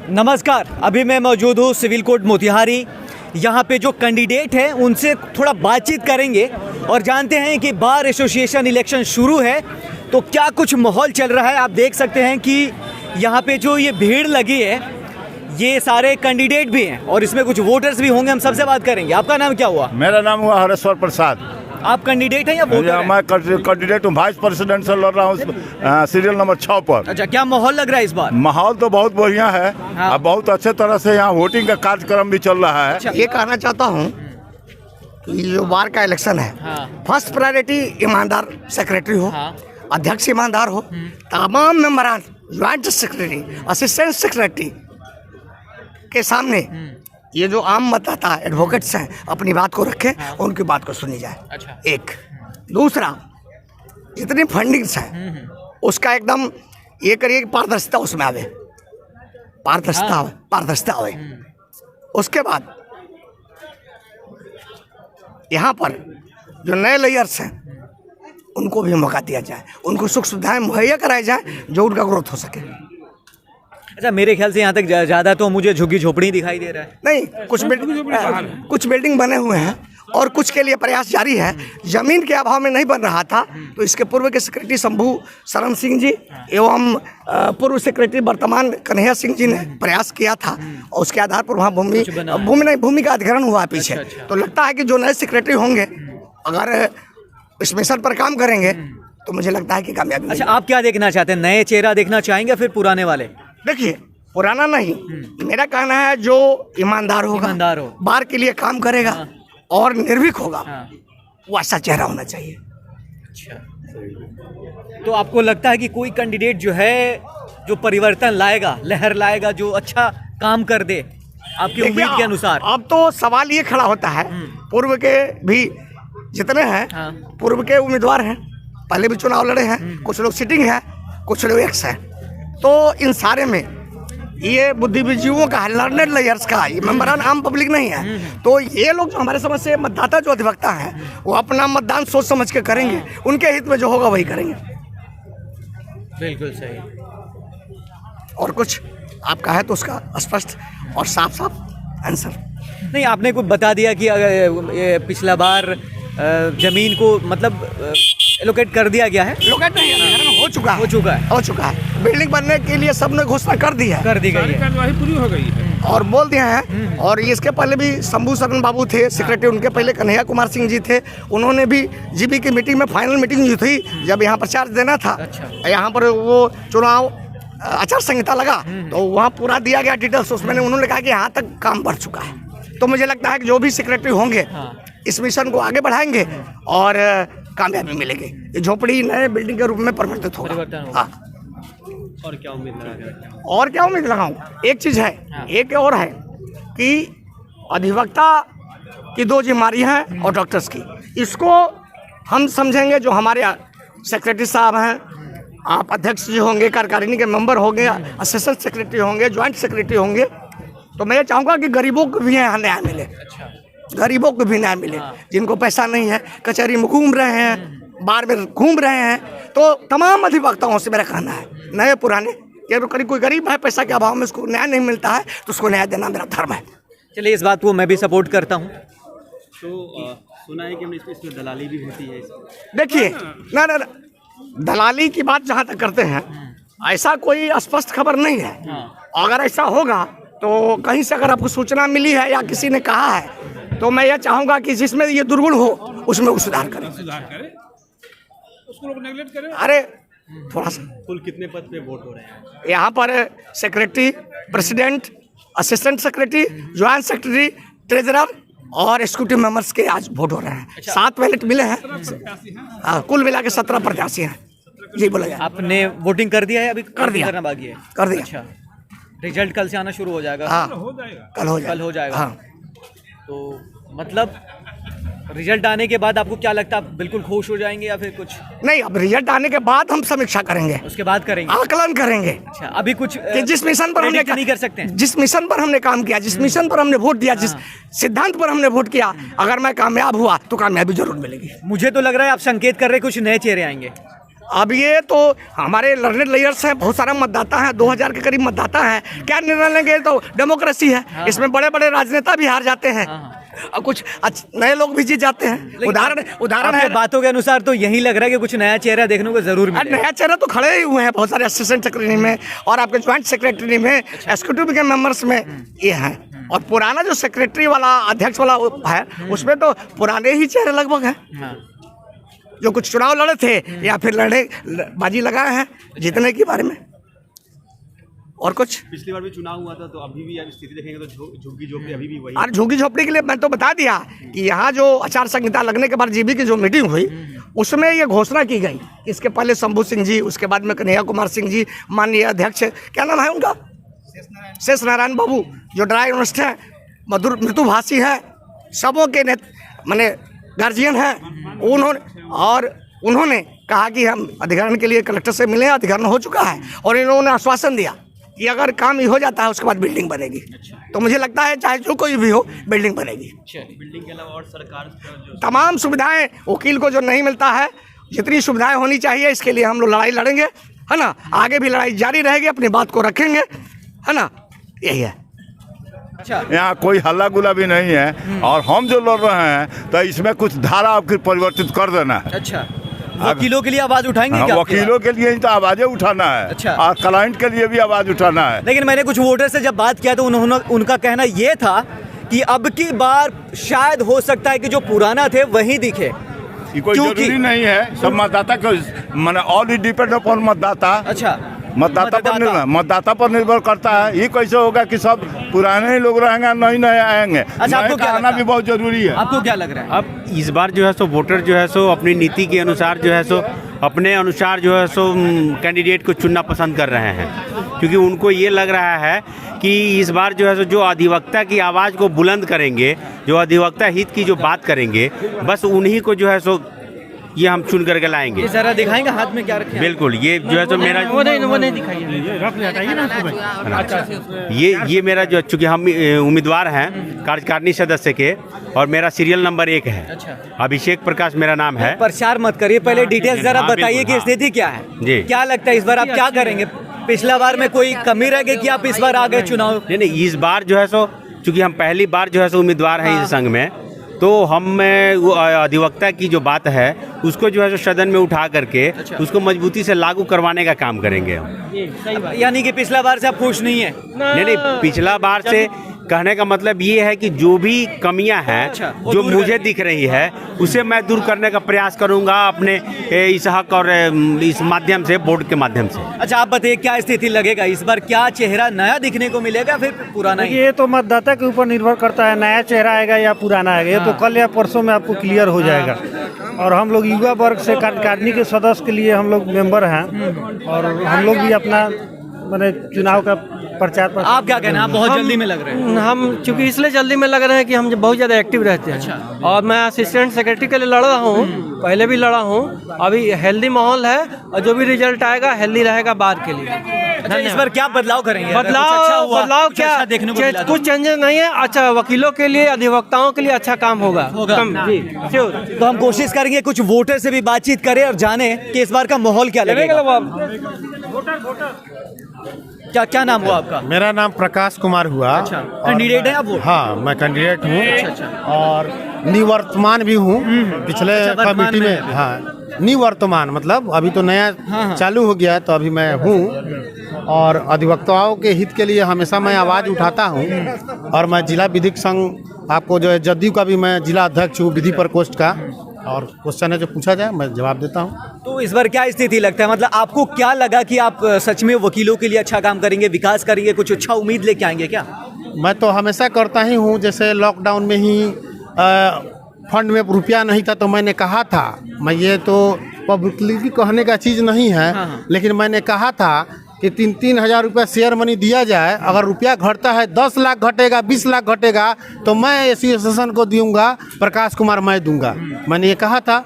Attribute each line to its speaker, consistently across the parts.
Speaker 1: नमस्कार, अभी मैं मौजूद हूँ सिविल कोर्ट मोतिहारी। यहाँ पे जो कैंडिडेट हैं उनसे थोड़ा बातचीत करेंगे और जानते हैं कि बार एसोसिएशन इलेक्शन शुरू है तो क्या कुछ माहौल चल रहा है। आप देख सकते हैं कि यहाँ पे जो ये भीड़ लगी है ये सारे कैंडिडेट भी हैं और इसमें कुछ वोटर्स भी होंगे। हम सबसे बात करेंगे। आपका नाम क्या हुआ?
Speaker 2: मेरा नाम हुआ हरेश्वर प्रसाद।
Speaker 1: आप कैंडिडेट हैं या वोटर हैं?
Speaker 2: मैं कैंडिडेट हूँ, वाइस प्रेसिडेंट से लड़ रहा हूँ सीरियल नंबर 6 पर।
Speaker 1: अच्छा, क्या माहौल लग रहा है इस बार?
Speaker 2: माहौल तो बहुत बढ़िया है।
Speaker 1: हाँ।
Speaker 2: और बहुत अच्छे तरह से यहाँ वोटिंग का कार्यक्रम भी चल रहा है।
Speaker 1: अच्छा।
Speaker 3: ये कहना चाहता हूँ कि जो बार का इलेक्शन है,
Speaker 1: हाँ।
Speaker 3: फर्स्ट प्रायोरिटी ईमानदार सेक्रेटरी हो,
Speaker 1: हाँ।
Speaker 3: अध्यक्ष ईमानदार हो, तमाम मेंबरान, ज्वाइंट सेक्रेटरी, असिस्टेंट सेक्रेटरी के सामने ये जो आम मतदाता एडवोकेट्स हैं अपनी बात को रखें, उनकी बात को सुनी जाए।
Speaker 1: अच्छा।
Speaker 3: एक दूसरा, जितनी फंडिंग्स है उसका एकदम ये करिए कि पारदर्शिता उसमें आवे, पारदर्शिता आवे। उसके बाद यहाँ पर जो नए लेयर्स हैं उनको भी मौका दिया जाए, उनको सुख सुविधाएं मुहैया कराई जाए जो उनका ग्रोथ हो सके।
Speaker 1: अच्छा, मेरे ख्याल से यहाँ तक ज़्यादा तो मुझे झुग्गी झोपड़ी दिखाई दे रहा है।
Speaker 3: नहीं, कुछ बिल्डिंग बने हुए हैं और कुछ के लिए प्रयास जारी है। जमीन के अभाव में नहीं बन रहा था तो इसके पूर्व के सेक्रेटरी शंभू शरण सिंह जी एवं पूर्व सेक्रेटरी वर्तमान कन्हैया सिंह जी ने प्रयास किया था और उसके आधार पर वहाँ भूमि का अधिग्रहण हुआ पीछे। तो लगता है कि जो नए सेक्रेटरी होंगे अगर इस मिशन पर काम करेंगे तो मुझे लगता है कि कामयाबी।
Speaker 1: अच्छा, आप क्या देखना चाहते हैं? नए चेहरा देखना चाहेंगे फिर पुराने वाले?
Speaker 3: देखिए, पुराना नहीं, मेरा कहना है जो ईमानदार होगा,
Speaker 1: हो,
Speaker 3: बार के लिए काम करेगा और निर्भीक होगा, वो ऐसा चेहरा होना चाहिए।
Speaker 1: अच्छा, तो आपको लगता है कि कोई कैंडिडेट जो है जो परिवर्तन लाएगा, लहर लाएगा, जो अच्छा काम कर दे आपकी उम्मीद के अनुसार?
Speaker 3: अब तो सवाल ये खड़ा होता है, पूर्व के भी जितने हैं, पूर्व के उम्मीदवार हैं, पहले भी चुनाव लड़े हैं, कुछ लोग सिटिंग है, कुछ लोग एक्स हैं, तो इन सारे में ये बुद्धिजीवियों का, लर्नेड लेयर्स का, ये मेंबरान आम पब्लिक नहीं है। तो ये लोग जो हमारे समझ से मतदाता जो अधिवक्ता हैं वो अपना मतदान सोच समझ के करेंगे, उनके हित में जो होगा वही करेंगे।
Speaker 1: बिल्कुल सही।
Speaker 3: और कुछ आपका है तो उसका स्पष्ट और साफ साफ आंसर।
Speaker 1: नहीं, आपने कुछ बता दिया कि ये पिछला बार जमीन को मतलब एलोकेट कर दिया गया है।
Speaker 3: लोकेट नहीं है, हो चुका है। बिल्डिंग बनने के लिए सबने घोषणा कर दी है,
Speaker 1: कर दी गई है,
Speaker 4: कार्यवाही पूरी हो गई है
Speaker 3: और बोल दिए हैं। और इसके पहले भी शंभू शरण बाबू थे सेक्रेटरी, उनके पहले कन्हैया कुमार सिंह जी थे, उन्होंने भी जीबी की मीटिंग में, फाइनल मीटिंग जो थी जब यहाँ पर चार्ज देना था, यहाँ पर वो चुनाव आचार संहिता लगा तो वहाँ पूरा दिया गया डिटेल्स, उसमें उन्होंने कहा कि यहाँ तक काम बढ़ चुका है। तो मुझे लगता है कि जो भी सेक्रेटरी होंगे इस मिशन को आगे बढ़ाएंगे और कामयाबी मिलेगी। ये झोपड़ी नए बिल्डिंग के रूप में परिवर्तित होगा। हाँ।
Speaker 1: और क्या उम्मीद
Speaker 3: लगाऊं? एक चीज़ है, एक और है कि अधिवक्ता की दो जिम्मेदारियां हैं और डॉक्टर्स की, इसको हम समझेंगे। जो हमारे सेक्रेटरी साहब हैं, आप अध्यक्ष जी होंगे, कार्यकारिणी के मेंबर होंगे, असिस्टेंट सेक्रेटरी होंगे, ज्वाइंट सेक्रेटरी होंगे, तो मैं चाहूँगा कि गरीबों को भी यहाँ न्याय मिले। गरीबों को भी न्याय मिले, जिनको पैसा नहीं है, कचहरी में घूम रहे हैं, बार में घूम रहे हैं। तो तमाम अधिवक्ताओं से मेरा कहना है, नए पुराने, कि अगर कोई गरीब है, पैसा के अभाव में उसको न्याय नहीं मिलता है तो उसको न्याय देना मेरा धर्म है।
Speaker 1: चलिए, इस बात को मैं भी सपोर्ट करता हूँ।
Speaker 4: तो सुना है कि इसमें दलाली भी होती है।
Speaker 3: देखिए, ना दलाली की बात जहाँ तक करते हैं, ऐसा कोई स्पष्ट खबर नहीं है। अगर ऐसा होगा तो कहीं से अगर आपको सूचना मिली है या किसी ने कहा है तो मैं यह चाहूँगा कि जिसमें ये दुर्गुण हो उसमें वो सुधार करें,
Speaker 4: उसको लोग नेगलेक्ट करें।
Speaker 3: अरे थोड़ा सा।
Speaker 4: कुल कितने पद पे वोट हो रहे हैं
Speaker 3: यहाँ पर? Secretary, president, assistant secretary, joint secretary, treasurer और एग्जीक्यूटिव मेंबर्स के आज वोट हो रहे हैं। 7 बैलेट मिले हैं, कुल मिला के 17 प्रत्याशी हैं। जी बोला जाए।
Speaker 1: आपने वोटिंग कर दिया है? अभी
Speaker 3: कर दिया,
Speaker 1: करना बाकी है।
Speaker 3: कर दिया।
Speaker 1: अच्छा, रिजल्ट कल से आना शुरू हो जाएगा?
Speaker 3: हाँ, कल हो जाएगा। हाँ।
Speaker 1: तो मतलब रिजल्ट आने के बाद आपको क्या लगता है, आप बिल्कुल खुश हो जाएंगे या फिर कुछ?
Speaker 3: नहीं, अब रिजल्ट आने के बाद हम समीक्षा करेंगे,
Speaker 1: उसके बाद करेंगे,
Speaker 3: आकलन करेंगे।
Speaker 1: अच्छा, अभी कुछ
Speaker 3: कि जिस मिशन पर हमने
Speaker 1: नहीं कर सकते हैं,
Speaker 3: जिस मिशन पर हमने काम किया, जिस मिशन पर हमने वोट दिया, जिस सिद्धांत पर हमने वोट किया, अगर मैं कामयाब हुआ तो कामयाबी जरूर मिलेगी।
Speaker 1: मुझे तो लग रहा है आप संकेत कर रहे कुछ नए चेहरे आएंगे।
Speaker 3: अब ये तो हमारे लर्नेड लेयर्स हैं, बहुत सारा मतदाता है, 2000 के करीब मतदाता है, क्या निर्णय लेंगे? तो डेमोक्रेसी है, इसमें बड़े बड़े राजनेता भी हार जाते हैं और कुछ नए लोग भी जीत जाते हैं। उदाहरण है,
Speaker 1: बातों के अनुसार तो यही लग रहा है कि कुछ नया चेहरा देखने को जरूर मिलेगा।
Speaker 3: नया चेहरा तो खड़े ही हुए हैं, बहुत सारे असिस्टेंट सेक्रेटरी में और आपके ज्वाइंट सेक्रेटरी में, एग्जीक्यूटिव के मेंबर्स में ये हैं। और पुराना जो सेक्रेटरी वाला, अध्यक्ष वाला है, उसमें तो पुराने ही चेहरे लगभग हैं, जो कुछ चुनाव लड़े थे या फिर बाजी लगाए हैं जीतने के बारे में। और कुछ
Speaker 4: पिछली बार भी चुनाव हुआ था, तो अभी भी आप स्थिति देखेंगे तो झुग्गी झोपड़ी अभी भी वही।
Speaker 3: और झुग्गी झोपड़ी के लिए मैं तो बता दिया कि यहाँ जो आचार संहिता लगने के बाद जीबी की जो मीटिंग हुई, उसमें ये घोषणा की गई। इसके पहले शंभू सिंह जी, उसके बाद में कन्हैया कुमार सिंह जी, माननीय अध्यक्ष, क्या नाम है उनका, शेष नारायण बाबू, जो ड्राइवर्स्ट है, मधुर मृदुभाषी है, सबों के माने गार्जियन है, उन्होंने कहा कि हम अधिग्रहण के लिए कलेक्टर से मिले, अधिग्रहण हो चुका है और इन्होंने आश्वासन दिया कि अगर काम ही हो जाता है उसके बाद बिल्डिंग बनेगी। तो मुझे लगता है चाहे जो कोई भी हो, बिल्डिंग बनेगी।
Speaker 4: बिल्डिंग के अलावा और सरकार
Speaker 3: तमाम सुविधाएं, वकील को जो नहीं मिलता है, जितनी सुविधाएं होनी चाहिए, इसके लिए हम लोग लड़ाई लड़ेंगे, है ना। आगे भी लड़ाई जारी रहेगी, अपनी बात को रखेंगे, है ना, यही है।
Speaker 2: यहाँ कोई हल्ला गुला भी नहीं है और हम जो लड़ रहे हैं तो इसमें कुछ धारा आपकी परिवर्तित कर देना है।
Speaker 1: अच्छा, वकीलों के लिए आवाज उठाएंगे क्या?
Speaker 2: वकीलों के लिए ही तो आवाजें उठाना है।
Speaker 1: अच्छा।
Speaker 2: और क्लाइंट के लिए भी आवाज उठाना है।
Speaker 1: लेकिन मैंने कुछ वोटर से जब बात किया तो उनका कहना ये था कि अब की बार शायद हो सकता है कि जो पुराना थे वही दिखे।
Speaker 2: ये कोई जरूरी नहीं है, सब मतदाता को, माने ऑल इट डिपेंड अपॉन मतदाता।
Speaker 1: अच्छा,
Speaker 2: मतदाता पर निर्भर करता है। ये कैसे होगा कि सब पुराने ही लोग रहेंगे, नए आएंगे?
Speaker 1: अच्छा, आपको क्या
Speaker 2: आना भी बहुत जरूरी है।
Speaker 1: आपको क्या लग रहा है?
Speaker 5: अब इस बार जो है सो वोटर जो है सो अपनी नीति के अनुसार जो है सो अपने अनुसार जो है सो कैंडिडेट को चुनना पसंद कर रहे हैं, क्योंकि उनको ये लग रहा है कि इस बार जो है सो जो अधिवक्ता की आवाज़ को बुलंद करेंगे, जो अधिवक्ता हित की जो बात करेंगे, बस उन्हीं को जो है सो ये हम चुन करके लाएंगे।
Speaker 1: ये जरा दिखाएंगे हाथ में क्या रखे हैं?
Speaker 5: बिल्कुल, ये जो है तो मेरा
Speaker 1: वो नहीं दिखाइए।
Speaker 5: ये मेरा जो, चूँकि हम उम्मीदवार हैं कार्यकारिणी सदस्य के और मेरा सीरियल नंबर 1 है।
Speaker 1: अच्छा।
Speaker 5: अभिषेक प्रकाश मेरा नाम है।
Speaker 1: प्रचार मत करिए, पहले डिटेल्स जरा बताइए कि स्थिति क्या है
Speaker 5: जी।
Speaker 1: क्या लगता है इस बार आप क्या करेंगे? पिछला बार में कोई कमी रह गई कि आप इस बार आ गए चुनाव?
Speaker 5: नहीं, इस बार जो है सो चूँकि हम पहली बार जो है सो उम्मीदवार हैं इस संघ में, तो हम अधिवक्ता की जो बात है उसको जो है सो सदन में उठा करके उसको मजबूती से लागू करवाने का काम करेंगे।
Speaker 1: यानी कि पिछला बार से आप खुश नहीं है?
Speaker 5: नहीं, पिछला बार से कहने का मतलब ये है कि जो भी कमियां हैं जो मुझे दिख रही है उसे मैं दूर करने का प्रयास करूंगा अपने इस हक और इस माध्यम से, बोर्ड के माध्यम से।
Speaker 1: अच्छा, आप बताइए क्या स्थिति लगेगा इस बार? क्या चेहरा नया दिखने को मिलेगा फिर पुराना ही?
Speaker 6: ये तो मतदाता के ऊपर निर्भर करता है, नया चेहरा आएगा या पुराना आएगा। ये तो कल या परसों में आपको क्लियर हो जाएगा। और हम लोग युवा वर्ग से कार्यकारिणी के सदस्य के लिए हम लोग मेंबर हैं और हम लोग भी अपना मैंने चुनाव का प्रचार।
Speaker 1: आप क्या कहना, आप बहुत जल्दी में लग रहे हैं?
Speaker 7: हम चूंकि इसलिए जल्दी में लग रहे हैं कि हम बहुत ज़्यादा एक्टिव रहते हैं।
Speaker 1: अच्छा।
Speaker 7: और मैं असिस्टेंट सेक्रेटरी के लिए लड़ रहा हूँ, पहले भी लड़ा हूँ। अभी हेल्दी माहौल है और जो भी रिजल्ट आएगा हेल्दी रहेगा बार के लिए।
Speaker 1: अच्छा, इस बार क्या बदलाव करेंगे?
Speaker 7: बदलाव क्या
Speaker 1: देखने को मिला?
Speaker 7: कुछ चेंजेस नहीं है। अच्छा, वकीलों के लिए, अधिवक्ताओं के लिए अच्छा काम होगा।
Speaker 1: जी, तो हम कोशिश करेंगे कुछ वोटर से भी बातचीत करें और जाने कि इस बार का माहौल क्या लगेगा। क्या नाम हुआ आपका?
Speaker 6: मेरा नाम प्रकाश कुमार हुआ।
Speaker 1: अच्छा, कैंडिडेट है आप? वो
Speaker 6: हाँ, मैं कैंडिडेट हूँ।
Speaker 1: अच्छा।
Speaker 6: और निवर्तमान भी हूँ पिछले कमेटी में। हाँ, निवर्तमान मतलब अभी तो नया चालू हो गया है, तो अभी मैं हूँ और अधिवक्ताओं के हित के लिए हमेशा मैं आवाज़ उठाता हूँ। और मैं जिला विधिक संघ, आपको जो है जदयू का भी मैं जिला अध्यक्ष हूँ विधि प्रकोष्ठ का। और क्वेश्चन है जो पूछा जाए मैं जवाब देता हूँ।
Speaker 1: तो इस बार क्या स्थिति लगता है, मतलब आपको क्या लगा कि आप सच में वकीलों के लिए अच्छा काम करेंगे, विकास करेंगे, कुछ अच्छा उम्मीद लेके आएंगे क्या?
Speaker 6: मैं तो हमेशा करता ही हूँ। जैसे लॉकडाउन में ही फंड में रुपया नहीं था तो मैंने कहा था, मैं ये तो पब्लिकली कहने का चीज़ नहीं है, लेकिन मैंने कहा था कि 3-3 हज़ार रुपया शेयर मनी दिया जाए। अगर रुपया घटता है, 10 लाख घटेगा, 20 लाख घटेगा, तो मैं एसोसिएशन को दूंगा, प्रकाश कुमार मैं दूंगा। मैंने ये कहा था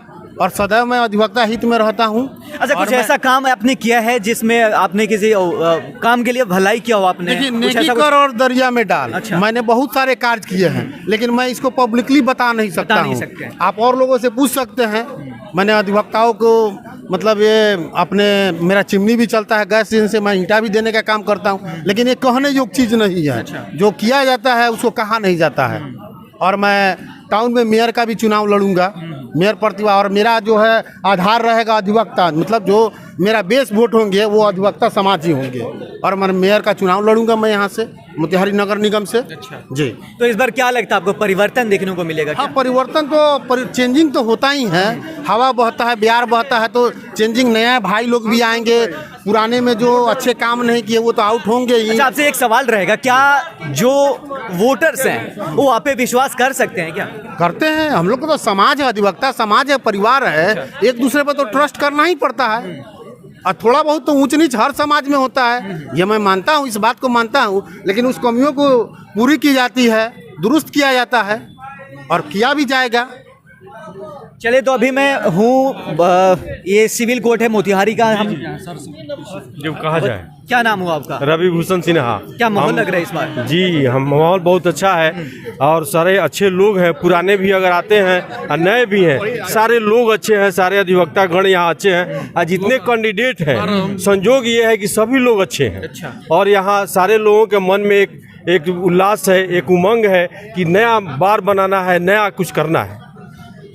Speaker 6: और सदैव मैं अधिवक्ता हित में रहता हूँ।
Speaker 1: अच्छा, कुछ ऐसा काम आपने किया है जिसमें आपने किसी काम के लिए भलाई किया हो आपने?
Speaker 6: देखिए, नेकी कर और दरिया में डाल।
Speaker 1: अच्छा।
Speaker 6: मैंने बहुत सारे कार्य किए हैं, लेकिन मैं इसको पब्लिकली बता नहीं सकता हूँ। आप और लोगों से पूछ सकते हैं। मैंने अधिवक्ताओं को मतलब ये अपने मेरा चिमनी भी चलता है गैस से, मैं ईंटा भी देने का काम करता हूँ, लेकिन ये कहने योग्य चीज़ नहीं है। जो किया जाता है उसको कहा नहीं जाता है। और मैं टाउन में मेयर का भी चुनाव लड़ूंगा, मेयर प्रतिभा, और मेरा जो है आधार रहेगा अधिवक्ता, मतलब जो मेरा बेस वोट होंगे वो अधिवक्ता समाज ही होंगे। और मैं मेयर का चुनाव लड़ूंगा मैं यहाँ से मोतिहारी नगर निगम से। जी।
Speaker 1: तो इस बार क्या लगता है आपको, परिवर्तन देखने को मिलेगा क्या?
Speaker 6: हाँ, परिवर्तन तो चेंजिंग तो होता ही है। हवा बहता है, बिहार बहता है, तो चेंजिंग नया भाई लोग भी आएंगे। पुराने में जो अच्छे काम नहीं किए वो तो आउट होंगे ही।
Speaker 1: अच्छा, आपसे एक सवाल रहेगा, क्या जो वोटर्स हैं वो आप पे विश्वास कर सकते हैं क्या?
Speaker 6: करते हैं। हम लोग को तो समाज है, अधिवक्ता समाज है, परिवार है, एक दूसरे पर तो ट्रस्ट करना ही पड़ता है। और थोड़ा बहुत तो ऊंच नीच हर समाज में होता है, ये मैं मानता हूँ, इस बात को मानता हूँ, लेकिन उस कमियों को पूरी की जाती है, दुरुस्त किया जाता है और किया भी जाएगा।
Speaker 1: चले, तो अभी मैं हूँ, ये सिविल कोर्ट है मोतिहारी का। हम
Speaker 8: जो कहा जाए,
Speaker 1: क्या नाम हुआ आपका?
Speaker 8: रवि भूषण सिन्हा।
Speaker 1: क्या माहौल लग रहा है इस बार?
Speaker 8: जी, हम माहौल बहुत अच्छा है और सारे अच्छे लोग हैं, पुराने भी अगर आते हैं और नए भी हैं, सारे लोग अच्छे हैं, सारे अधिवक्ता गण यहाँ अच्छे हैं। और जितने कैंडिडेट हैं, संजोग ये है कि सभी लोग अच्छे हैं।
Speaker 1: अच्छा।
Speaker 8: और यहाँ सारे लोगों के मन में एक उल्लास है, एक उमंग है कि नया बार बनाना है, नया कुछ करना है,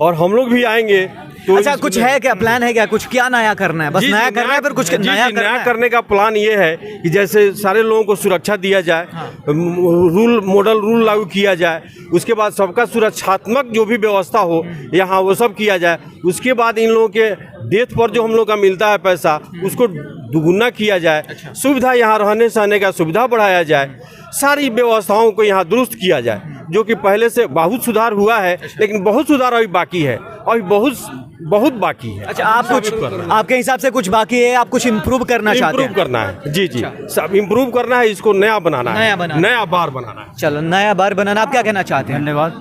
Speaker 8: और हम लोग भी आएंगे। तो
Speaker 1: अच्छा, कुछ है क्या, प्लान है क्या, कुछ क्या नया करना है? बस
Speaker 8: जी,
Speaker 1: नया करना है, फिर कुछ नया
Speaker 8: करने का प्लान ये है कि जैसे सारे लोगों को सुरक्षा दिया जाए, मॉडल रूल लागू किया जाए, उसके बाद सबका सुरक्षात्मक जो भी व्यवस्था हो यहाँ वो सब किया जाए। उसके बाद इन लोगों के डेथ पर जो हम लोग का मिलता है पैसा, उसको दुगुना किया जाए। सुविधा यहाँ रहने सहने का सुविधा बढ़ाया जाए, सारी व्यवस्थाओं को यहाँ दुरुस्त किया जाए, जो कि पहले से बहुत सुधार हुआ है, लेकिन बहुत सुधार अभी बाकी है, अभी बहुत बाकी है।
Speaker 1: अच्छा, आप कुछ, आपके हिसाब से कुछ बाकी है, आप कुछ इम्प्रूव करना चाहते हैं?
Speaker 8: इम्प्रूव करना है, जी जी, सब इम्प्रूव करना है, इसको नया बनाना है, नया बार बनाना है।
Speaker 1: चलो, नया बार बनाना। आप क्या कहना चाहते हैं?
Speaker 9: धन्यवाद।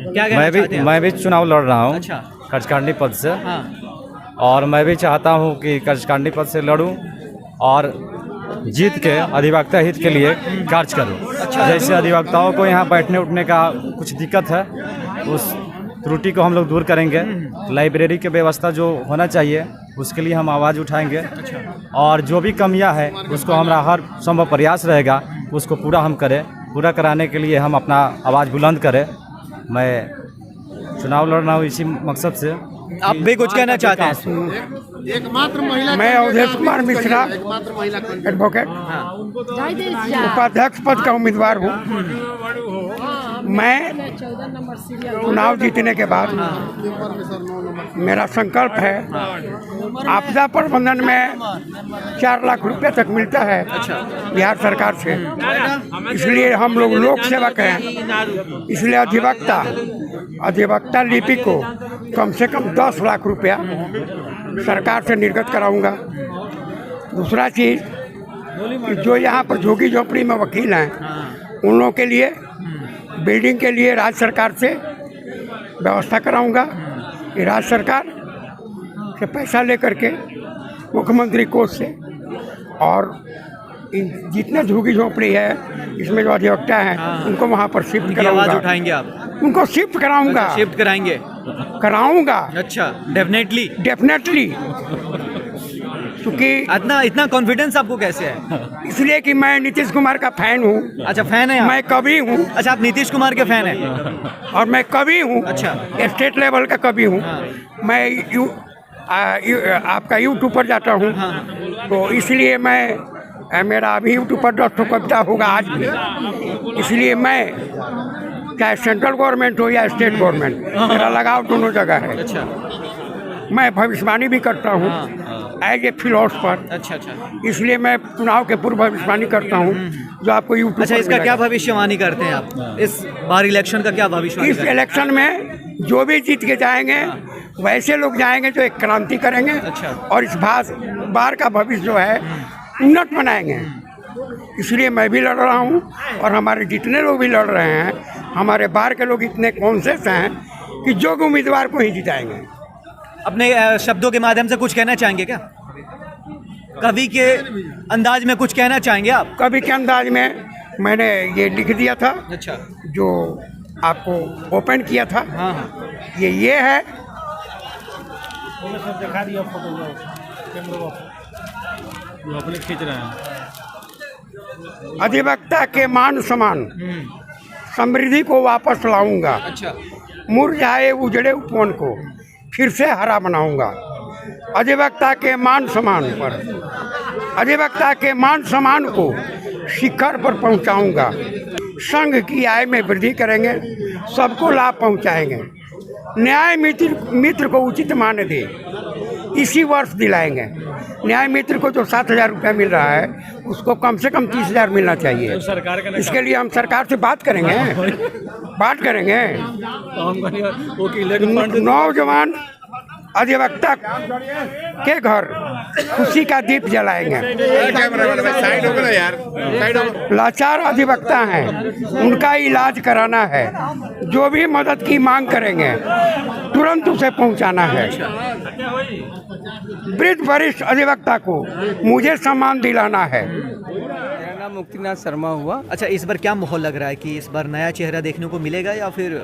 Speaker 1: क्या कहना चाहते हैं?
Speaker 9: मैं भी चुनाव लड़ रहा हूँ।
Speaker 1: अच्छा।
Speaker 9: कार्यकारिणी पद से।
Speaker 1: हाँ।
Speaker 9: और मैं भी चाहता हूँ कि कार्यकारिणी पद से लड़ूं और जीत के अधिवक्ता हित के लिए कार्य करूं।
Speaker 1: अच्छा।
Speaker 9: जैसे अधिवक्ताओं को यहाँ बैठने उठने का कुछ दिक्कत है, उस त्रुटि को हम लोग दूर करेंगे। लाइब्रेरी की व्यवस्था जो होना चाहिए उसके लिए हम आवाज़ उठाएंगे। और जो भी कमियां है उसको हमारा हर संभव प्रयास रहेगा उसको पूरा हम करें, पूरा कराने के लिए हम अपना आवाज़ बुलंद करें। मैं चुनाव लड़ रहा हूँ इसी मकसद से।
Speaker 1: आप भी कुछ कहना चाहते हैं?
Speaker 6: एकमात्र महिला,
Speaker 3: मैं अवधेश कुमार मिश्रा, एडवोकेट, उपाध्यक्ष पद का उम्मीदवार हूँ। मैं चुनाव जीतने के बाद मेरा संकल्प है, आपदा प्रबंधन में 4 लाख रुपए तक मिलता है बिहार सरकार से, इसलिए हम लोग लोक सेवक हैं, इसलिए अधिवक्ता लिपि को कम से कम 10 लाख रुपया सरकार से निर्गत कराऊंगा। दूसरा चीज़, जो यहाँ पर झुग्गी झोपड़ी में वकील हैं उन लोगों के लिए बिल्डिंग के लिए राज्य सरकार से व्यवस्था कराऊंगा। कि राज्य सरकार से पैसा लेकर के मुख्यमंत्री कोष से, और जितने झुग्गी झोपड़ी है इसमें जो अधिवक्ता हैं उनको वहाँ पर शिफ्ट कराऊंगा।
Speaker 1: आवाज उठाएंगे आप?
Speaker 3: उनको शिफ्ट कराऊंगा।
Speaker 1: अच्छा, शिफ्ट कराऊंगा। अच्छा, डेफिनेटली। क्योंकि
Speaker 3: इतना
Speaker 1: कॉन्फिडेंस आपको कैसे है?
Speaker 3: इसलिए कि मैं नीतीश कुमार का फैन हूँ।
Speaker 1: अच्छा, फैन है?
Speaker 3: मैं कवि हूँ।
Speaker 1: अच्छा, आप नीतीश कुमार के फैन हैं?
Speaker 3: और मैं कवि हूँ।
Speaker 1: अच्छा।
Speaker 3: स्टेट लेवल का कवि हूँ। मैं आपका यूट्यूब पर जाता हूँ। तो इसलिए मेरा अभी यूट्यूब पर 10 कविता होगा आज भी। इसलिए मैं, चाहे सेंट्रल गवर्नमेंट हो या स्टेट गवर्नमेंट, मेरा लगाव दोनों जगह है।
Speaker 1: अच्छा।
Speaker 3: मैं भविष्यवाणी भी करता हूँ एज ए फिलोसफर।
Speaker 1: अच्छा।
Speaker 3: इसलिए मैं चुनाव के पूर्व भविष्यवाणी करता हूँ, जो आपको यूट्यूब।
Speaker 1: अच्छा, इसका क्या भविष्यवाणी करते हैं आप? इस बार इलेक्शन का क्या भविष्यवाणी?
Speaker 3: इस इलेक्शन में जो भी जीत के जाएंगे वैसे लोग जाएंगे जो एक क्रांति करेंगे।
Speaker 1: अच्छा।
Speaker 3: और इस बार का भविष्य जो है उन्नत बनाएंगे। इसलिए मैं भी लड़ रहा हूँ और हमारे जितने लोग भी लड़ रहे हैं, हमारे बार के लोग इतने कॉन्शियस हैं कि जो उम्मीदवार को ही जिताएंगे।
Speaker 1: अपने शब्दों के माध्यम से कुछ कहना चाहेंगे क्या? कवि के अंदाज में कुछ कहना चाहेंगे आप?
Speaker 3: कवि के अंदाज में मैंने ये लिख दिया था।
Speaker 1: अच्छा।
Speaker 3: जो आपको ओपन किया था।
Speaker 1: हाँ।
Speaker 3: ये है
Speaker 9: दिखा दिया फोटो अपने खींच रहे हैं।
Speaker 3: अधिवक्ता के मान सम्मान समृद्धि को वापस लाऊंगा।
Speaker 1: अच्छा,
Speaker 3: मुरझाए उजड़े उपवन को फिर से हरा बनाऊंगा। अधिवक्ता के मान सम्मान पर, अधिवक्ता के मान सम्मान को शिखर पर पहुंचाऊंगा। संघ की आय में वृद्धि करेंगे, सबको लाभ पहुंचाएंगे। न्याय मित्र को उचित मान दे, इसी वर्ष दिलाएंगे। न्याय मित्र को जो 7,000 रुपया मिल रहा है उसको कम से कम 30,000 मिलना चाहिए। इसके लिए हम सरकार से बात करेंगे। नौजवान अधिवक्ता के घर खुशी का दीप जलाएंगे। लाचार अधिवक्ता हैं, उनका इलाज कराना है। जो भी मदद की मांग करेंगे तुरंत उसे पहुंचाना है। वृद्ध वरिष्ठ अधिवक्ता को मुझे सम्मान दिलाना है।
Speaker 7: मेरा नाम मुक्तिनाथ शर्मा हुआ।
Speaker 1: अच्छा, इस बार क्या माहौल लग रहा है कि इस बार नया चेहरा देखने को मिलेगा या फिर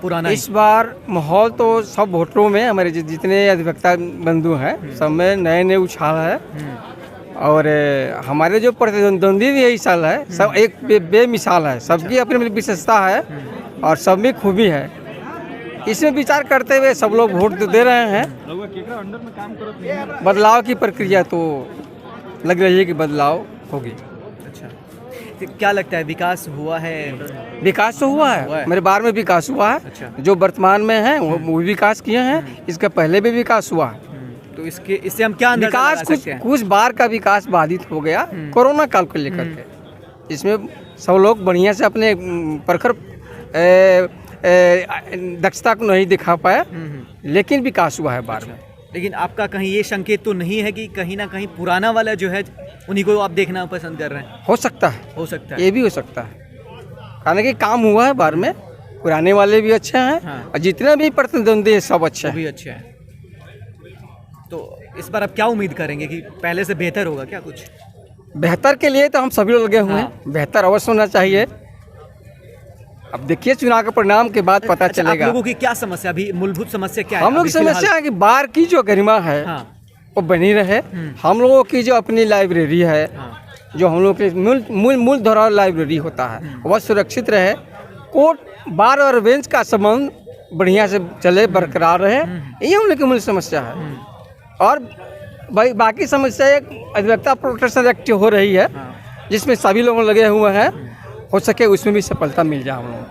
Speaker 1: पुराना ही?
Speaker 7: इस बार माहौल तो सब वोटरों में हमारे जितने अधिवक्ता बंधु हैं सब में नए नए उछाल है। और हमारे जो प्रतिद्वंदी भी इस साल है सब एक बेमिसाल है। सबकी अपनी अपनी विशेषता है और सब में खूबी है। इसमें विचार करते हुए सब लोग वोट दे रहे हैं। बदलाव की प्रक्रिया तो लग रही है कि बदलाव होगी।
Speaker 1: अच्छा, तो क्या लगता है विकास हुआ है?
Speaker 7: विकास तो हुआ है, मेरे बार में विकास हुआ है।
Speaker 1: अच्छा।
Speaker 7: जो वर्तमान में है वो विकास किए हैं, इसके पहले भी विकास हुआ है।
Speaker 1: तो इससे हम क्या अंदाजा
Speaker 7: विकास
Speaker 1: लगा सकते हैं?
Speaker 7: कुछ बार का विकास बाधित हो गया कोरोना काल को लेकर के। इसमें सब लोग बढ़िया से अपने प्रखर दक्षता को नहीं दिखा पाया, लेकिन विकास हुआ है बार में।
Speaker 1: लेकिन आपका कहीं ये संकेत तो नहीं है कि कहीं ना कहीं पुराना वाला जो है उन्हीं को आप देखना पसंद कर रहे हैं?
Speaker 7: हो सकता है,
Speaker 1: हो सकता है,
Speaker 7: ये भी हो सकता है। हालांकि काम हुआ है बार में, पुराने वाले भी अच्छे हैं।
Speaker 1: हाँ।
Speaker 7: और जितने भी प्रतिद्वंदी हैं सब अच्छे
Speaker 1: वो
Speaker 7: हैं।
Speaker 1: भी अच्छे हैं। तो इस बार आप क्या उम्मीद करेंगे कि पहले से बेहतर होगा क्या कुछ?
Speaker 7: बेहतर के लिए तो हम सभी लोग लगे हुए हैं। बेहतर अवश्य होना चाहिए। अब देखिए चुनाव के परिणाम के बाद पता
Speaker 1: अच्छा,
Speaker 7: चलेगा।
Speaker 1: आप लोगों की क्या समस्या, अभी मूलभूत समस्या क्या है?
Speaker 7: हम लोग
Speaker 1: अभी
Speaker 7: की समस्या
Speaker 1: फिलहाल?
Speaker 7: है कि बार की जो गरिमा है
Speaker 1: हाँ।
Speaker 7: वो बनी रहे। हम लोगों की जो अपनी लाइब्रेरी है, जो हम लोग की मूल धरोहर लाइब्रेरी होता है, वह सुरक्षित रहे। कोर्ट बार और बेंच का संबंध बढ़िया से चले, बरकरार रहे। यही हम लोग की मूल समस्या है। और भाई बाकी समस्या एक अधिवक्ता प्रोटेक्शन एक्ट हो रही है, जिसमें सभी लोग लगे हुए हैं। हो सके उसमें भी सफलता मिल जाए हम लोग।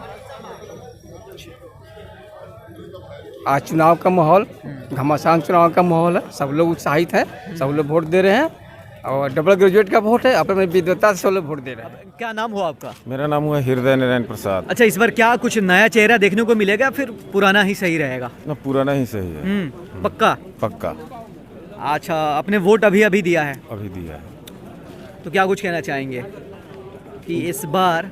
Speaker 7: आज चुनाव का माहौल, घमासान चुनाव का माहौल है। सब लोग उत्साहित हैं, सब लोग वोट दे रहे हैं। और डबल ग्रेजुएट का वोट है, अपने विद्वता से सब लोग वोट दे रहे हैं।
Speaker 1: क्या नाम हुआ आपका?
Speaker 10: मेरा नाम हुआ हृदय नारायण प्रसाद।
Speaker 1: अच्छा, इस बार क्या कुछ नया चेहरा देखने को मिलेगा फिर पुराना ही सही रहेगा?
Speaker 10: ना, पुराना ही सही है।
Speaker 1: पक्का?
Speaker 10: पक्का।
Speaker 1: अच्छा, आपने वोट अभी दिया है?
Speaker 10: अभी दिया है।
Speaker 1: तो क्या कुछ कहना चाहेंगे कि इस बार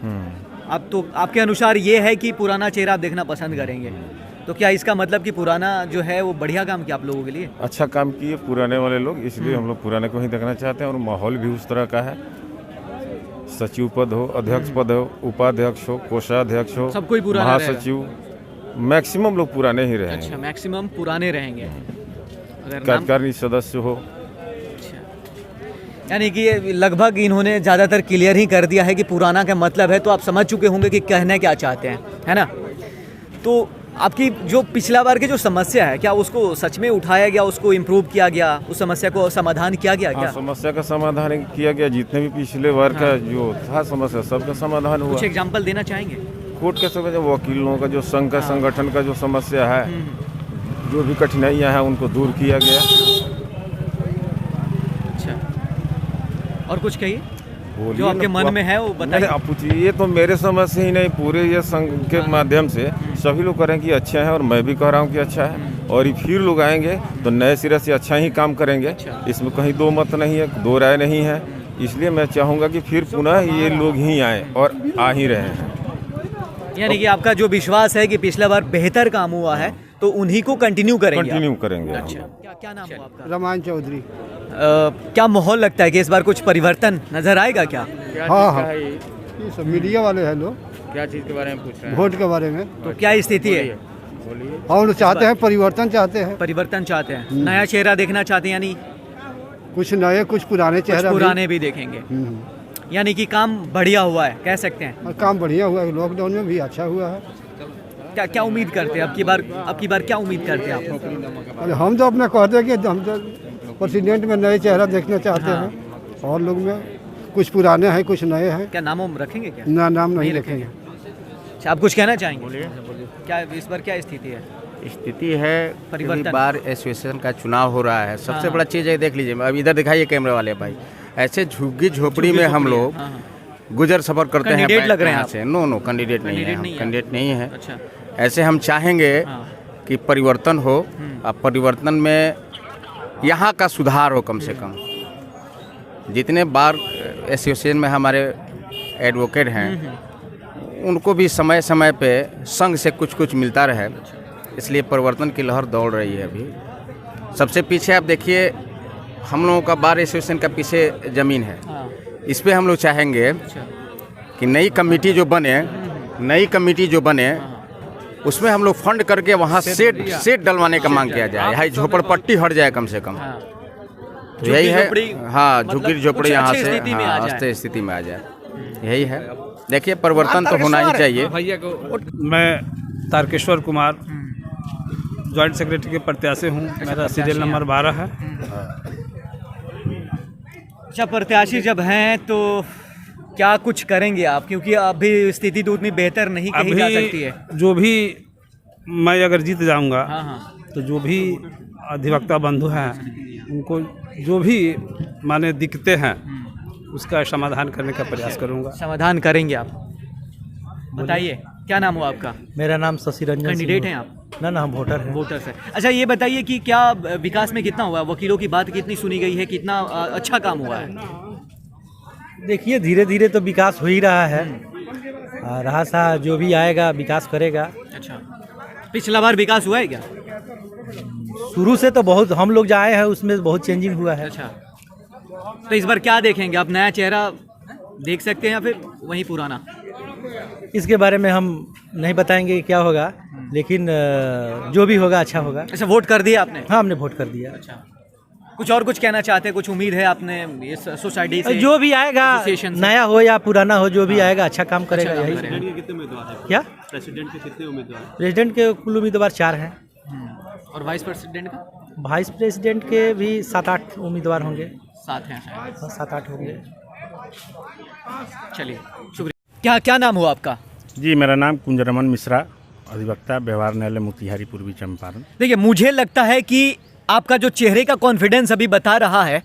Speaker 1: अब तो आपके अनुसार ये है कि पुराना चेहरा आप देखना पसंद करेंगे? तो क्या इसका मतलब कि पुराना जो है वो बढ़िया काम किया आप लोगों के लिए?
Speaker 10: अच्छा काम किए पुराने वाले लोग, इसलिए हम लोग पुराने को ही देखना चाहते हैं। और माहौल भी उस तरह का है। सचिव पद हो, अध्यक्ष पद हो, उपाध्यक्ष हो, कोषाध्यक्ष हो,
Speaker 1: सब कोई पुराना
Speaker 10: महासचिव, मैक्सिमम लोग पुराने ही रहेंगे।
Speaker 1: अच्छा, मैक्सिमम पुराने रहेंगे। अगर नाम,
Speaker 10: कार्यकारिणी सदस्य हो।
Speaker 1: यानी कि ये लगभग इन्होंने ज़्यादातर क्लियर ही कर दिया है कि पुराना का मतलब है। तो आप समझ चुके होंगे कि कहना क्या चाहते हैं, है ना? तो आपकी जो पिछला बार की जो समस्या है, क्या उसको सच में उठाया गया, उसको इम्प्रूव किया गया, उस समस्या को समाधान किया गया क्या?
Speaker 10: समस्या का समाधान किया गया। जितने भी पिछले बार का जो था समस्या, सबका समाधान हुआ।
Speaker 1: कुछ एग्जाम्पल देना चाहेंगे?
Speaker 10: कोर्ट के समय वकीलों का जो संघ का संगठन का जो समस्या है, जो भी कठिनाइयाँ हैं उनको दूर किया गया।
Speaker 1: अच्छा, और कुछ कहिए जो आपके मन में है वो बताइए।
Speaker 10: आप पूछिए। ये तो मेरे समझ से ही नहीं, पूरे ये संघ के माध्यम से सभी लोग कह रहे हैं कि अच्छा है, और मैं भी कह रहा हूँ कि अच्छा है। और ये फिर लोग आएंगे तो नए सिरे से अच्छा ही काम करेंगे। इसमें कहीं दो मत नहीं है, दो राय नहीं है। इसलिए मैं चाहूँगा कि फिर पुनः ये लोग ही आए, और आ ही रहे हैं।
Speaker 1: यानी कि आपका जो विश्वास है कि पिछला बार बेहतर काम हुआ है तो उन्हीं को कंटिन्यू करेंगे? अच्छा, क्या नाम हुआ आपका?
Speaker 6: रमान चौधरी।
Speaker 1: क्या माहौल लगता है कि इस बार कुछ परिवर्तन नजर आएगा क्या?
Speaker 6: हाँ, ये सब मीडिया वाले हैं लोग।
Speaker 5: क्या चीज़ के बारे में पूछ रहे हैं?
Speaker 6: वोट के बारे में।
Speaker 1: तो क्या स्थिति है?
Speaker 11: हम लोग चाहते हैं परिवर्तन, चाहते हैं
Speaker 1: परिवर्तन चाहते हैं, नया चेहरा देखना चाहते हैं, यानी
Speaker 11: कुछ नए कुछ पुराने
Speaker 1: कुछ
Speaker 11: चेहरा
Speaker 1: पुराने भी देखेंगे, यानी कि काम बढ़िया हुआ है कह सकते हैं।
Speaker 11: और काम बढ़िया हुआ है, लॉकडाउन में भी अच्छा हुआ है।
Speaker 1: क्या क्या उम्मीद करते हैं अब की बार क्या उम्मीद करते हैं आप?
Speaker 11: अरे हम तो अपना कहते हैं कि हम तो प्रेसिडेंट में नए चेहरा देखना चाहते हैं, और लोग में कुछ पुराने हैं कुछ नए हैं।
Speaker 1: क्या नाम रखेंगे क्या?
Speaker 11: ना, नाम नहीं रखेंगे।
Speaker 1: अच्छा, आप कुछ कहना चाहेंगे? क्या इस बार क्या स्थिति है?
Speaker 5: स्थिति है
Speaker 1: परिवर्तन।
Speaker 5: बार एसोसिएशन का चुनाव हो रहा है। सबसे बड़ा चीज़ है, देख लीजिए, अब इधर दिखाइए कैमरे वाले भाई, ऐसे झुग्गी झोपड़ी में हम लोग गुजर सफर करते हैं।
Speaker 1: कैंडिडेट लग रहे हैं आप?
Speaker 5: नो कैंडिडेट नहीं है, कैंडिडेट नहीं है।
Speaker 1: अच्छा,
Speaker 5: ऐसे हम चाहेंगे कि परिवर्तन हो, अब परिवर्तन में यहाँ का सुधार हो, कम से कम जितने बार एसोसिएशन में हमारे एडवोकेट हैं उनको भी समय समय पे संघ से कुछ मिलता रहे, इसलिए परिवर्तन की लहर दौड़ रही है। अभी सबसे पीछे आप देखिए, हम लोगों का बार एसोसिएशन का पीछे ज़मीन है, इस पे हम लोग चाहेंगे कि नई कमेटी जो बने उसमें हम लोग फंड करके वहाँ सेट डलवाने का मांग किया जाए, यहाँ झोपड़पट्टी हट जाए कम से कम। तो यही है, हाँ, झुग्गी झोपड़ी यहाँ से अच्छी स्थिति में आ जाए, यही है। देखिए, परिवर्तन तो होना ही चाहिए।
Speaker 12: मैं तारकेश्वर कुमार जॉइंट सेक्रेटरी के प्रत्याशी हूँ, मेरा सीरियल नंबर 12 है।
Speaker 1: अच्छा, प्रत्याशी जब हैं तो क्या कुछ करेंगे आप, क्योंकि अभी स्थिति तो उतनी बेहतर नहीं कही जा सकती है।
Speaker 12: जो भी मैं अगर जीत जाऊंगा तो जो भी अधिवक्ता बंधु हैं उनको जो भी माने दिक्कतें हैं उसका समाधान करने का प्रयास करूंगा।
Speaker 1: समाधान करेंगे आप? बताइए, क्या नाम हुआ आपका?
Speaker 13: मेरा नाम शशि रंजन।
Speaker 1: कैंडिडेट हैं आप?
Speaker 13: ना, हम वोटर हैं।
Speaker 1: वोटर से। अच्छा, ये बताइए कि क्या विकास में कितना हुआ, वकीलों की बात कितनी सुनी गई है, कितना अच्छा काम हुआ है?
Speaker 13: देखिए, धीरे धीरे तो विकास हो ही रहा है, रहा सा जो भी आएगा विकास करेगा।
Speaker 1: अच्छा, पिछला बार विकास हुआ है क्या?
Speaker 13: शुरू से तो बहुत, हम लोग जो आए हैं उसमें बहुत चेंजिंग हुआ है।
Speaker 1: अच्छा, तो इस बार क्या देखेंगे आप? नया चेहरा देख सकते हैं या फिर वही पुराना?
Speaker 13: इसके बारे में हम नहीं बताएंगे क्या होगा, लेकिन जो भी होगा अच्छा होगा।
Speaker 1: अच्छा, वोट कर दिया आपने?
Speaker 13: हाँ, हमने वोट कर दिया।
Speaker 1: अच्छा, कुछ कहना चाहते हैं? कुछ उम्मीद है आपने इस सोसाइटी से?
Speaker 13: जो भी आएगा, नया हो या पुराना हो, जो भी आएगा अच्छा काम करेगा।
Speaker 1: अच्छा,
Speaker 13: यही
Speaker 4: प्रेसिडेंट के कितने उम्मीदवार हैं?
Speaker 13: क्या?
Speaker 4: प्रेसिडेंट के कितने उम्मीदवार?
Speaker 13: प्रेसिडेंट के कुल उम्मीदवार 4 हैं।
Speaker 1: और वाइस प्रेसिडेंट का?
Speaker 13: वाइस प्रेसिडेंट के भी 7-8 उम्मीदवार होंगे।
Speaker 1: 7 हैं शायद।
Speaker 13: 7-8 होंगे।
Speaker 1: चलिए, शुक्रिया। क्या नाम हुआ आपका?
Speaker 5: जी, मेरा नाम कुंजरमन मिश्रा, अधिवक्ता, व्यवहार न्यायालय मोतिहारी, पूर्वी चंपारण।
Speaker 1: देखिए, मुझे लगता है कि आपका जो चेहरे का कॉन्फिडेंस अभी बता रहा है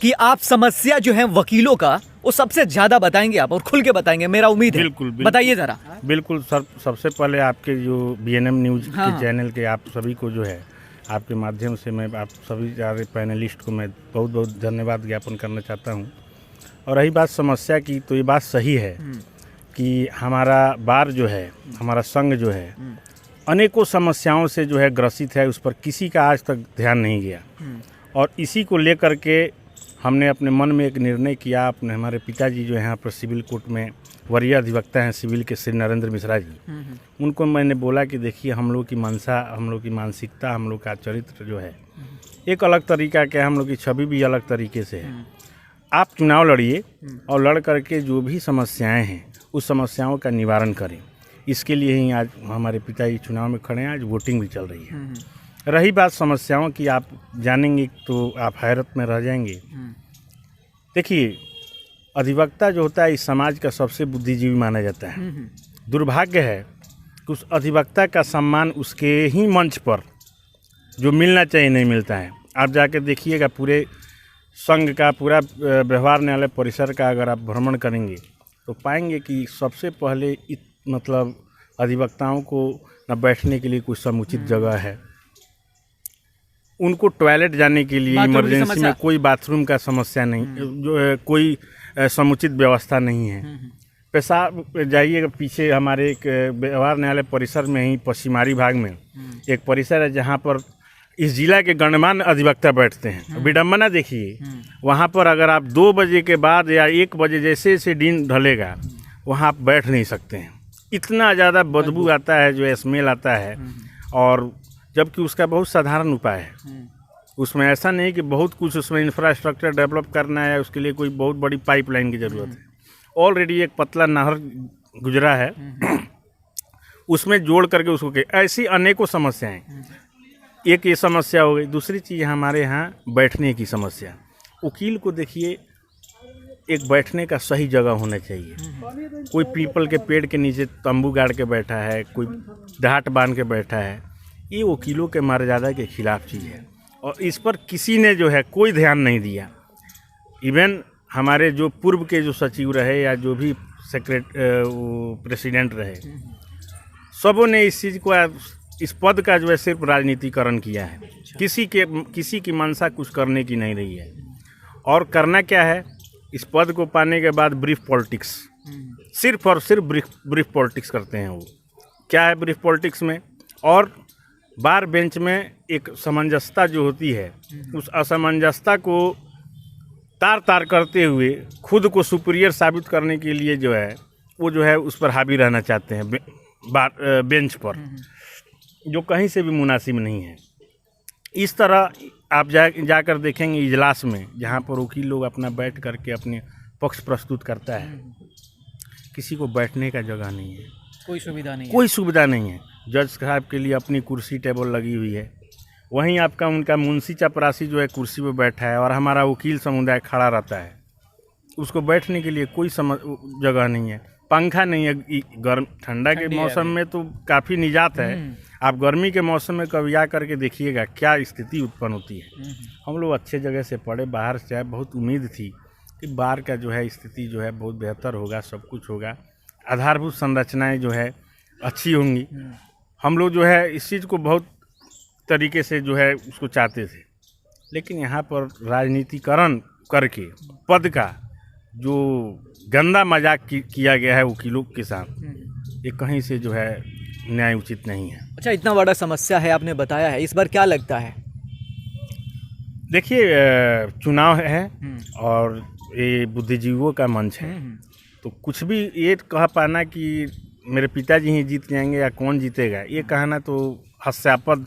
Speaker 1: कि आप समस्या जो है वकीलों का वो सबसे ज़्यादा बताएंगे आप, और खुल के बताएंगे, मेरा उम्मीद है।
Speaker 5: बिल्कुल।
Speaker 1: बताइए ज़रा।
Speaker 5: बिल्कुल सर, सबसे पहले आपके जो BNM न्यूज़ के चैनल के आप सभी को जो है, आपके माध्यम से मैं आप सभी सारे पैनलिस्ट को मैं बहुत बहुत धन्यवाद ज्ञापन करना चाहता हूँ। और रही बात समस्या की, तो ये बात सही है कि हमारा बार जो है, हमारा संघ जो है, अनेकों समस्याओं से जो है ग्रसित है, उस पर किसी का आज तक ध्यान नहीं गया। और इसी को लेकर के हमने अपने मन में एक निर्णय किया। अपने हमारे पिताजी जो यहाँ पर सिविल कोर्ट में वरीय अधिवक्ता हैं सिविल के, श्री नरेंद्र मिश्रा जी, उनको मैंने बोला कि देखिए, हम लोग की मंशा, हम लोग की मानसिकता, हम लोग का चरित्र जो है एक अलग तरीका के, हम लोग की छवि भी अलग तरीके से है। आप चुनाव लड़िए और लड़ करके जो भी समस्याएँ हैं उस समस्याओं का निवारण करें। इसके लिए ही आज हमारे पिताजी चुनाव में खड़े हैं, आज वोटिंग भी चल रही है। रही बात समस्याओं की, आप जानेंगे तो आप हैरत में रह जाएंगे। देखिए, अधिवक्ता जो होता है इस समाज का सबसे बुद्धिजीवी माना जाता है। दुर्भाग्य है कि उस अधिवक्ता का सम्मान उसके ही मंच पर जो मिलना चाहिए नहीं मिलता है। आप जाकर देखिएगा, पूरे संघ का, पूरा व्यवहार न्यायालय परिसर का अगर आप भ्रमण करेंगे तो पाएंगे कि सबसे पहले मतलब अधिवक्ताओं को न बैठने के लिए कोई समुचित जगह है, उनको टॉयलेट जाने के लिए इमरजेंसी में कोई बाथरूम का समस्या नहीं, जो कोई समुचित व्यवस्था नहीं है। पेशाब जाइएगा, पीछे हमारे एक व्यवहार न्यायालय परिसर में ही पश्चिमारी भाग में एक परिसर है जहाँ पर इस जिला के गणमान्य अधिवक्ता बैठते हैं। विडम्बना देखिए, वहाँ पर अगर आप 2 बजे के बाद या 1 बजे जैसे दिन ढलेगा, वहाँ आप बैठ नहीं सकते हैं। इतना ज़्यादा बदबू आता है, जो स्मेल आता है, और जबकि उसका बहुत साधारण उपाय है। उसमें ऐसा नहीं कि बहुत कुछ उसमें इंफ्रास्ट्रक्चर डेवलप करना है, उसके लिए कोई बहुत बड़ी पाइपलाइन की ज़रूरत है। ऑलरेडी एक पतला नहर गुजरा है, उसमें जोड़ करके उसको ऐसी अनेकों समस्याएं। एक ये समस्या हो गई। दूसरी चीज़ हमारे यहाँ बैठने की समस्या। वकील को देखिए, एक बैठने का सही जगह होना चाहिए। कोई पीपल के पेड़ के नीचे तंबू गाड़ के बैठा है, कोई ढाट बांध के बैठा है, ये वकीलों के मर्यादा के खिलाफ चीज़ है और इस पर किसी ने जो है कोई ध्यान नहीं दिया। इवन हमारे जो पूर्व के जो सचिव रहे या जो भी प्रेसिडेंट रहे, सबों ने इस चीज़ को, इस पद का जो है सिर्फ राजनीतिकरण किया है। किसी की मंशा कुछ करने की नहीं रही है। और करना क्या है, इस पद को पाने के बाद ब्रीफ पॉलिटिक्स, सिर्फ और सिर्फ ब्रीफ पॉलिटिक्स करते हैं। वो क्या है ब्रीफ पॉलिटिक्स में, और बार बेंच में एक समंजसता जो होती है, उस असमंजसता को तार तार करते हुए खुद को सुपीरियर साबित करने के लिए जो है वो जो है उस पर हावी रहना चाहते हैं बेंच पर, जो कहीं से भी मुनासिब नहीं है। इस तरह आप जाकर देखेंगे इजलास में, जहाँ पर वकील लोग अपना बैठ करके अपने पक्ष प्रस्तुत करता है, किसी को बैठने का जगह नहीं है,
Speaker 1: कोई सुविधा नहीं है। जज साहब के लिए अपनी कुर्सी टेबल लगी हुई है, वहीं आपका उनका मुंशी चपरासी जो है कुर्सी पे बैठा है और हमारा वकील समुदाय खड़ा रहता है। उसको बैठने के लिए कोई जगह नहीं है, पंखा नहीं है। गर्म ठंडा के मौसम में तो काफ़ी निजात है, आप गर्मी के मौसम में कभी आ करके देखिएगा क्या स्थिति उत्पन्न होती है। हम लोग अच्छे जगह से पढ़े, बाहर से आए, बहुत उम्मीद थी कि बाहर का जो है स्थिति जो है बहुत बेहतर होगा, सब कुछ होगा, आधारभूत संरचनाएं जो है अच्छी होंगी। हम लोग जो है इस चीज़ को बहुत तरीके से जो है उसको चाहते थे, लेकिन यहाँ पर राजनीतिकरण करके पद का जो गंदा मजाक किया गया है वकीलों के साथ, ये कहीं से जो है न्याय उचित नहीं है। अच्छा, इतना बड़ा समस्या है आपने बताया है, इस बार क्या लगता है?
Speaker 5: देखिए, चुनाव है और ये बुद्धिजीवियों का मंच है, तो कुछ भी ये कह पाना कि मेरे पिताजी ही जीत जाएंगे या कौन जीतेगा, ये कहना तो हास्यास्पद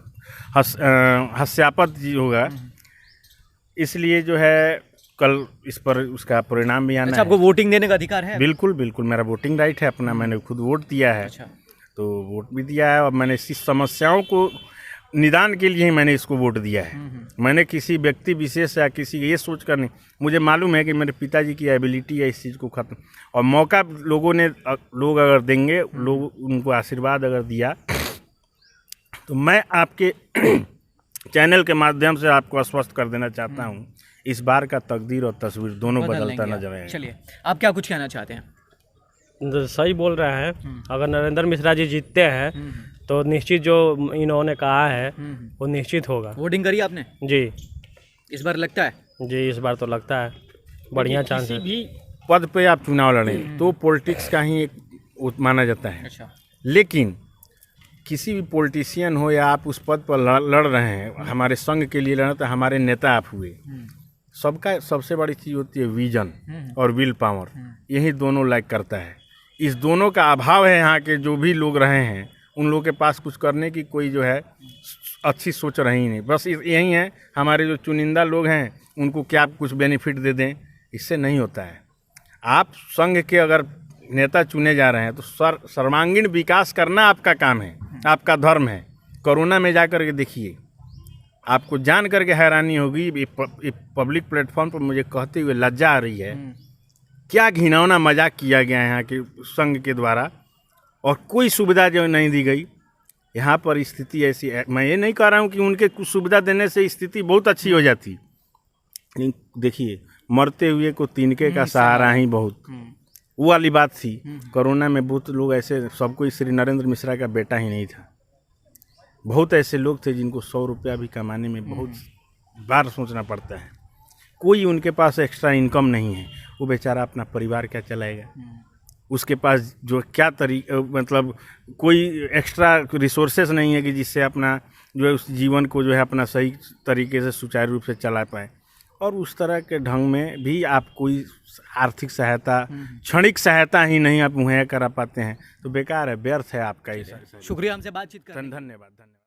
Speaker 5: होगा। इसलिए जो है कल इस पर उसका परिणाम भी आना है।
Speaker 1: आपको वोटिंग देने का अधिकार है?
Speaker 5: बिल्कुल बिल्कुल, मेरा वोटिंग राइट है अपना, मैंने खुद वोट दिया है।
Speaker 1: अच्छा।
Speaker 5: तो वोट भी दिया है और मैंने इसी समस्याओं को निदान के लिए ही मैंने इसको वोट दिया है। मैंने किसी व्यक्ति विशेष या किसी ये सोच कर नहीं, मुझे मालूम है कि मेरे पिताजी की एबिलिटी है इस चीज़ को ख़त्म, और मौका लोग अगर देंगे, लोग उनको आशीर्वाद अगर दिया, तो मैं आपके चैनल के माध्यम से आपको आश्वस्त कर देना चाहता हूँ, इस बार का तकदीर और तस्वीर दोनों बदलता नजर आएगा।
Speaker 1: चलिए, आप क्या कुछ कहना चाहते हैं?
Speaker 14: सही बोल रहे हैं। अगर नरेंद्र मिश्रा जी जीतते हैं तो निश्चित जो इन्होंने कहा है वो निश्चित होगा।
Speaker 1: वोटिंग करी आपने?
Speaker 14: जी।
Speaker 1: इस बार लगता है?
Speaker 14: जी, इस बार तो लगता है बढ़िया चांस है।
Speaker 5: किसी भी पद पे आप चुनाव लड़ें तो पॉलिटिक्स का ही एक माना जाता है।
Speaker 1: अच्छा।
Speaker 5: लेकिन किसी भी पॉलिटिशियन हो या आप उस पद पर लड़ रहे हैं, हमारे संघ के लिए लड़, तो हमारे नेता आप हुए, सबका सबसे बड़ी चीज़ होती है विजन और विल पावर। यही दोनों लाइक करता है। इस दोनों का अभाव है। यहाँ के जो भी लोग रहे हैं उन लोगों के पास कुछ करने की कोई जो है अच्छी सोच रही नहीं। बस यही है, हमारे जो चुनिंदा लोग हैं उनको क्या कुछ बेनिफिट दे दें, इससे नहीं होता है। आप संघ के अगर नेता चुने जा रहे हैं तो सर्वांगीण विकास करना आपका काम है, आपका धर्म है। कोरोना में जा कर के देखिए, आपको जान करके हैरानी होगी, पब्लिक प्लेटफॉर्म पर मुझे कहते हुए लज्जा आ रही है, क्या घिनौना मजाक किया गया है यहाँ के संघ के द्वारा, और कोई सुविधा जो नहीं दी गई। यहाँ पर स्थिति ऐसी है, मैं ये नहीं कह रहा हूँ कि उनके कुछ सुविधा देने से स्थिति बहुत अच्छी हो जाती, लेकिन देखिए मरते हुए को तिनके का सहारा ही बहुत, वो वाली बात थी। कोरोना में बहुत लोग ऐसे, सबको श्री नरेंद्र मिश्रा का बेटा ही नहीं था, बहुत ऐसे लोग थे जिनको 100 रुपया भी कमाने में बहुत बार सोचना पड़ता है। कोई उनके पास एक्स्ट्रा इनकम नहीं है, वो बेचारा अपना परिवार क्या चलाएगा, उसके पास जो क्या मतलब कोई एक्स्ट्रा रिसोर्सेज नहीं है कि जिससे अपना जो है उस जीवन को जो है अपना सही तरीके से सुचारू रूप से चला पाए। और उस तरह के ढंग में भी आप कोई आर्थिक सहायता, क्षणिक सहायता ही नहीं आप मुहैया करा पाते हैं, तो बेकार है, व्यर्थ है आपका ये।
Speaker 1: शुक्रिया हमसे बातचीत करने।
Speaker 5: धन्यवाद।